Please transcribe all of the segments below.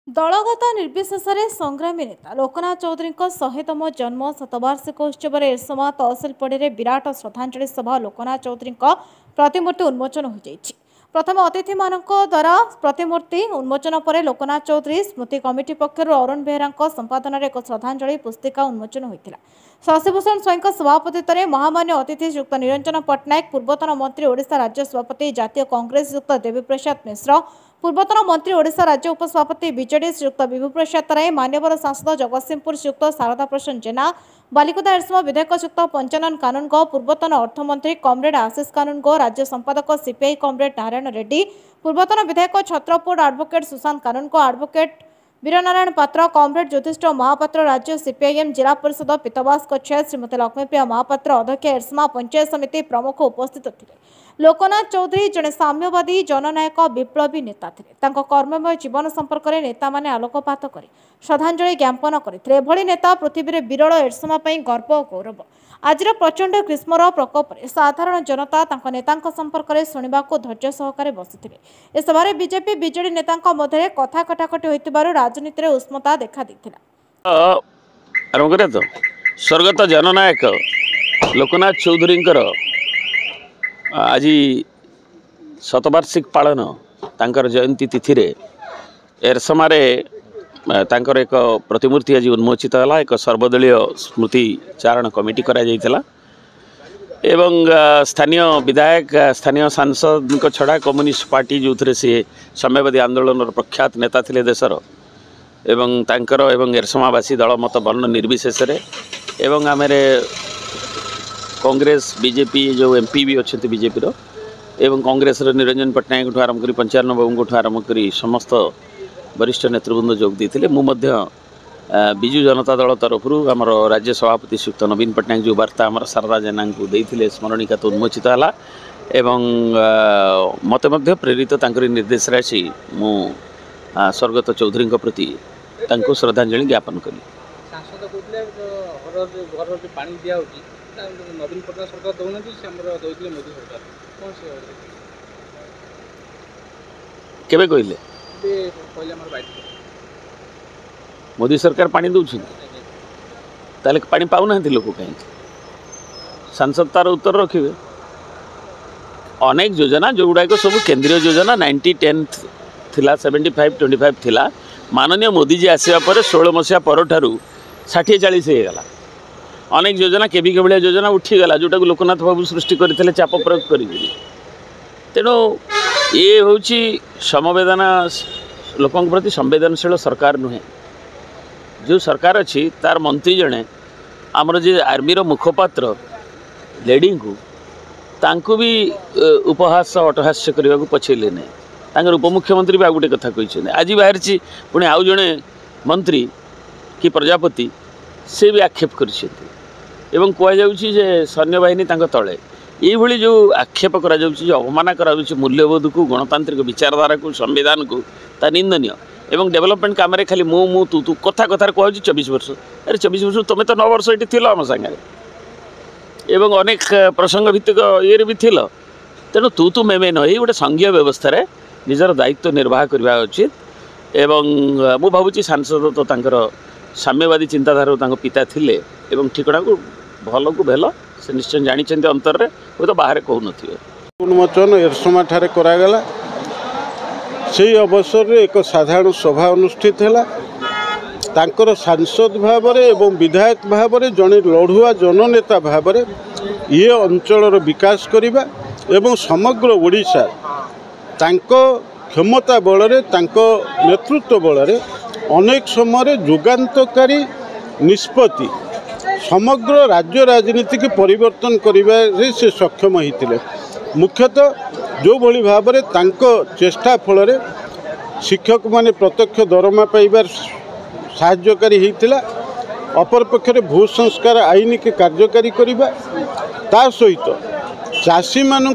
दलगत निर्विशेष संग्रामी नेता लोकनाथ चौधरी 100तम जन्म शतवार्षिक उत्सव एरसमा तहसिल पड़ी विराट श्रद्धांजलि सभा लोकनाथ चौधरी प्रतिमूर्ति उन्मोचन हो जाइछि। प्रथम अतिथि मानक द्वारा प्रतिमूर्ति उन्मोचन पर लोकनाथ चौधरी स्मृति कमिटी पक्षर अरुण बेहरा संपादन एक श्रद्धांजलि पुस्तिका उन्मोचन होता। शशिभूषण स्वईं सभापतित्व महामान्य अतिथि श्रीयुक्त निरंजन पट्टनायक पूर्वतन मंत्री ओडिशा राज्य सभापति जातीय कांग्रेस श्रीयुक्त देवीप्रसाद मिश्र पूर्वतन मंत्री ओडिशा राज्य उपसभापति बीजेडी श्रीयुक्त विभू प्रसाद राय मान्यवर सांसद जगतसिंहपुर श्रीयुक्त शारदा प्रसन्न जेना बालिकुदा एरसमा विधायक श्रीयुक्त पंचानन कानूनगो पूर्वतन अर्थमंत्री कमरेड आशीष कानूनगो राज्य संपादक सीपीआई कमरेड नारायण रेड्डी पूर्वतन विधायक छत्रपुर एडवोकेट सुशांत कानूनगो एडवोकेट वीरनारायण पात्र कमरेड ज्योतिष महापात्र राज्य सीपीआईएम जिला परिषद पीतवास कच्छा श्रीमती लक्ष्मीप्रिया महापात्र अध्यक्ष एरसमा पंचायत समिति प्रमुख उपस्थित थे। लोकनाथ चौधरी जड़े साम्यवादी जननायक विप्लवी नेता थे। कर्ममय जीवन संपर्क में नेता माने आलोकपात कर श्रद्धांजलि ज्ञापन करते। नेता पृथ्वी में विरल एरसमा गर्व और गौरव। आज प्रचंड ग्रीष्मर प्रकोप साधारण जनता नेता संपर्क में शुणा धैर्य सहकारे बसी। इस सभारे बीजेपी बीजेडी नेता मध्य कथा कटाकटी होइतिबारु राजनीति में उष्मता देखा स्वर्गत जननायक लोकनाथ चौधरी आज शतवार्षिक पालन तांकर जयंती तिथि रे एरसमा तांकर एक प्रतिमूर्ति आज उन्मोचित है। एक सर्वदलीय स्मृति चारण कमिटी करा जायतिला एवं स्थानीय विधायक स्थानीय सांसद छड़ा कम्युनिस्ट पार्टी जो थे सी साम्यवादी आंदोलन प्रख्यात नेता थिले देशर एवं तांकर एवं एरसमावासी दल मत वर्ण निर्विशेष एवं आमेरे कांग्रेस बीजेपी जो एमपी भी अच्छा बीजेपी एवं कांग्रेस निरंजन पट्टनायक ठूँ आरंभ कर पंचायन बाबू ठूँ आरंभ कर समस्त वरिष्ठ नेतृवृंद जोग देते। बिजु जनता दल तरफ आमर राज्य सभापति श्रीयुक्त नवीन पट्टनायक जो वार्ता आमर शारदा जेना को देते स्मरणिका तो उन्मोचित है एवं मत प्रेरित निर्देश आसी मु स्वर्गत चौधरी प्रति श्रद्धांजलि ज्ञापन कली। नवीन पट्टनायक सरकार दौना मोदी सरकार केबे कहले मोदी सरकार पानी दौरान ताले पानी पाऊना लोक कहीं सांसद तार उत्तर रखिए। अनेक योजना जो गुड़ाक सब केंद्रीय योजना 90-10 थिला 75-25 थिला माननीय मोदी जी आसवा पर 16 मसीहा पर 60-40 होगा। अनेक योजना केबी के भाया योजना उठीगला जोटा लोकनाथ बाबू सृष्टि करते चाप प्रयोग कर तेणु ये हूँ समवेदना लोकों प्रति संवेदनशील सरकार नुहे। जो सरकार अच्छी तार मंत्री जड़े आमर जे आर्मीर मुखपात्र लेडी को तांको भी उपहास अटहास्य करने को पछेले नहीं। तांकर उपमुख्यमंत्री भी आ गोटे कथा कही आज बाहर पुणी आउ जड़े मंत्री कि प्रजापति से भी आक्षेप कर कहुच्छे सैन्य बाहिनी तले ये जो आक्षेप कर अवमान कर मूल्यबोध को गणतांत्रिक विचारधारा को संविधान को ता निंदनीय एवं डेवलपमेंट काम खाली मु तू कथा कथार कहूँ 24 वर्ष अरे 24 वर्ष तुम तो 9 वर्ष ये थी आम सागर एवं अनेक प्रसंग भित्तिक ये भी थिल तेणु तू मेमे न गोटे संघीय व्यवस्था निजर दायित्व निर्वाह करवा उचित। एवं मु भावुँ सांसद तो तांकर साम्यवादी चिंताधारा पिता थिले एवं ठिकड़ा को भल को भेल से निश्चय जानी अंतर में वो तो बाहर कहून उन्मोचन एरसमा ठारे करागला से अवसर रे एक साधारण सभा अनुष्ठित है। तांकर सांसद भाव एवं विधायक भाव जड़े लड़ुआ जननेता भाव ये अंचल विकास करने एवं समग्र ओडिशा तांको क्षमता बल नेतृत्व बल अनेक समय जुगान्तकारी निष्पत्ति समग्र राज्य राजनीति की परिवर्तन करिबारे से सक्षम होते। मुख्यतः जो भली भाव में चेष्टा फल शिक्षक माने प्रत्यक्ष दरमा पाइबार साहाय्यकारी होता। अपर पक्षरे भू संस्कार आईन के कार्यकारी करने ता सहित चाषी मानू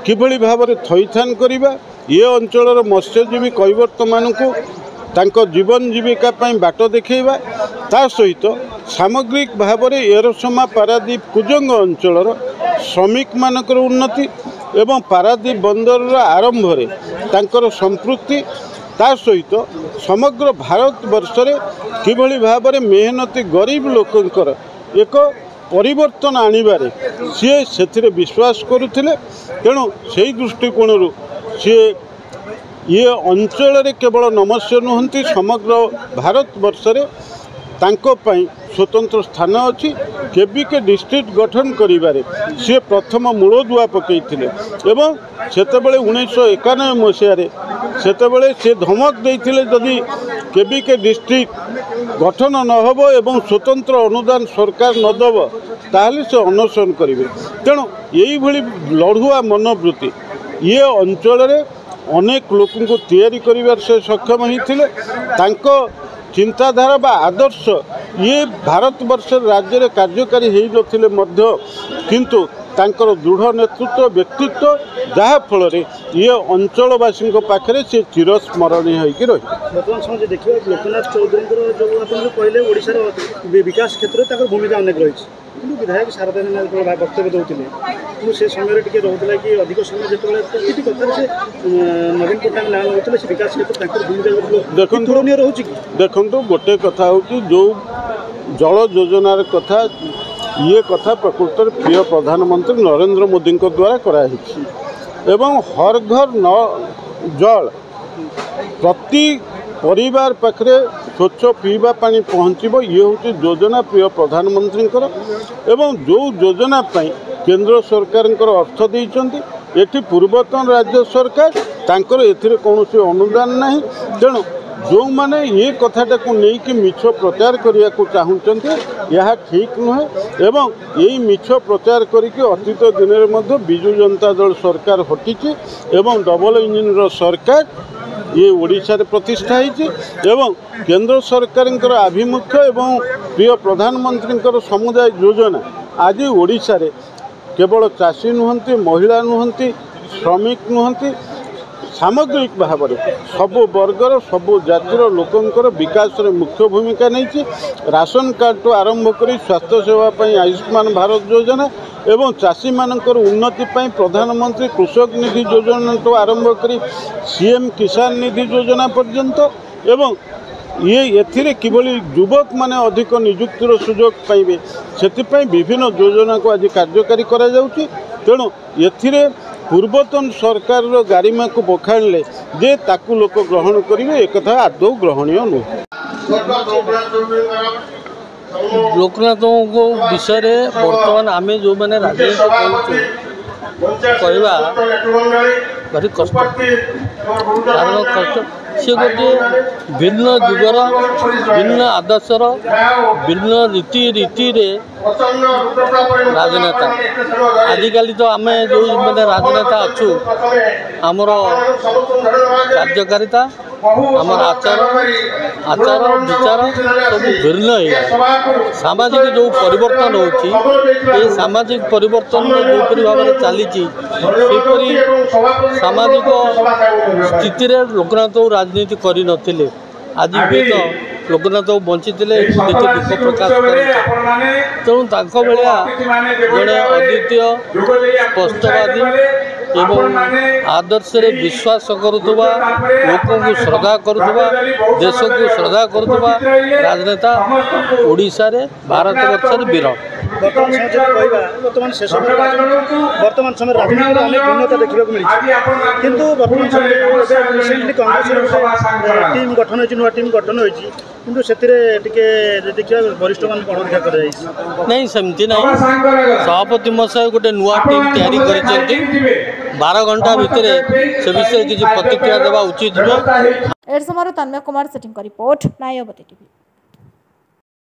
किभली भाव में थईथान करने ये अंचल मत्स्यजीवी कैवर्त मानू जीवन जीविका बाट देखा ता सहित सामग्रिक भाव में एरसमा पारादीप कुजंग अंचल श्रमिक मानकर उन्नति एवं पारादीप बंदर आरंभ में संपृक्ति ता सहित समग्र भारत वर्षरे किभली भाव मेहनती गरीब लोकंकर एक परिवर्तन आनिबारे सी से विश्वास करुले। तेणु से दृष्टिकोण सी ये अंचल केवल नमस्य नुहति समग्र भारत वर्षरे तांकोपाई स्वतंत्र स्थान अच्छी केबिके डिस्ट्रिक्ट गठन करिबारे सी प्रथम मूलदुआ पकईथिले एवं सेतेबेले 1991 मसीह सेतेबेले से धमक देइथिले जदि केबिके डिस्ट्रिक्ट गठन न होबो एवं स्वतंत्र अनुदान सरकार न देबो ताहले से अनशन करिवे। तेणु यही भली लड़ुआ मनोवृत्ति ये अंचल रे अनेक लोकों को तैयारी करिवार से सक्षम होइथिले। तांको चिंताधारा बा आदर्श ये भारत वर्ष राज्य में कार्यकारी हो नथिले मध्य किंतु तांकर दृढ़ नेतृत्व व्यक्तित्व जहाँ फल ये अंचलवासी पाखे से चिरस्मरणीय होकर रही। बर्तमान समय देखिए लोकनाथ चौधरी जो आप कहले ओडिशार विकास क्षेत्र में भूमिका अनेक रही कि विधायक शारदा वक्तव्य दूसरे से समय टे रोला कि अधिक समय जो प्रति कथार से नवीन पट्टनायक ना नौते से विकास क्षेत्र भूमिका तुलनीय रोचे कि देखु गोटे कथा हूँ जो जल योजनार कथा ये कथा प्रकृत प्रिय प्रधानमंत्री नरेंद्र मोदी द्वारा कराई एवं हर घर न जल प्रति परिवार पाखे स्वच्छ पीवा पानी पहुँचब ये हूँ योजना प्रिय प्रधानमंत्री एवं जो योजना केंद्र सरकार अर्थ देइचंती एठी पूर्वतन राज्य सरकार तांकर एथिरे कौनसी अनुदान नहीं। तेणु जो माने ये कथाटा को लेकिन मिछ प्रचार करने को चाहते यह ठीक नुहे एवं यही मिछ प्रचार करके अतीत दिन में विजु जनता दल सरकार हटिची एवं डबल इंजिन सरकार ये ओडिशा रे प्रतिष्ठा एवं केंद्र सरकार आभिमुख्य एवं प्रिय प्रधानमंत्री समुदाय योजना आज ओडिशा रे केवल चाषी नुहंती महिला नुहंती श्रमिक नुहंती सामग्रिक भाव में सबु वर्गर सबु जातिर लोकंकर विकास रे मुख्य भूमिका नहीं। राशन कार्ड तो आरंभ कर स्वास्थ्य सेवा आयुष्मान भारत योजना एवं चाषी मानकर उन्नति पाई प्रधानमंत्री कृषक निधि योजना तो आरंभ कर सीएम किसान निधि योजना पर्यंत एवं ये एथिरे किभली युवक माने अधिक नियुक्तिर सुजोग पाइबे से विभिन्न योजना को आज कार्यकारी करा जाउची। तेणु एथिरे पूर्वतन सरकार गारिमा को बखाड़े जे ताकू लोक ग्रहण करेंगे एक आदौ ग्रहणीय नुहे। लोकनाथ को विषय बर्तमान आम जो मैंने राजनीति कहवा भारी कष्ट कारण कष्ट सी गोटे भिन्न जुगर भिन्न आदर्शर भिन्न रीति राजनेता आजिकल तो आम जो मैंने राजनेता अच्छु आमर कार्यकारिता आमर आचार विचार सब भिन्न हो सामाजिक जो परिवर्तन हो सामाजिक परिवर्तन जोपरी भाव में चली सामाजिक स्थिति लोकनाथ राजनीति कर नथिले आज भी तो लोकनाथ बंची दुख प्रकाश कर तेणु भाया जड़े अद्वितीय स्पष्टवादी एवं आदर्श रे विश्वास करुवा लोक को श्रद्धा करुवा देश को श्रद्धा करुवा राजनेता ओडिशा रे भारत वर्ष वीर। बर्तमान शेष बर्तमान समय राजनीति अनेक भिन्नता देखा मिली किंतु बर्तमान समय रिसेंटली कांग्रेस टीम गठन हो नुआ टीम गठन हो देखिए वरिष्ठ मान गणदेखा कर नहीं सेमती ना सभापति महोदय गोटे नुआ टीम तैयारी कर 12 घंटा भितर से विषय किसी प्रतिक्रिया देवा उचित। एड समर तन्मय कुमार सेटिंग का रिपोर्ट नायवती टीवी।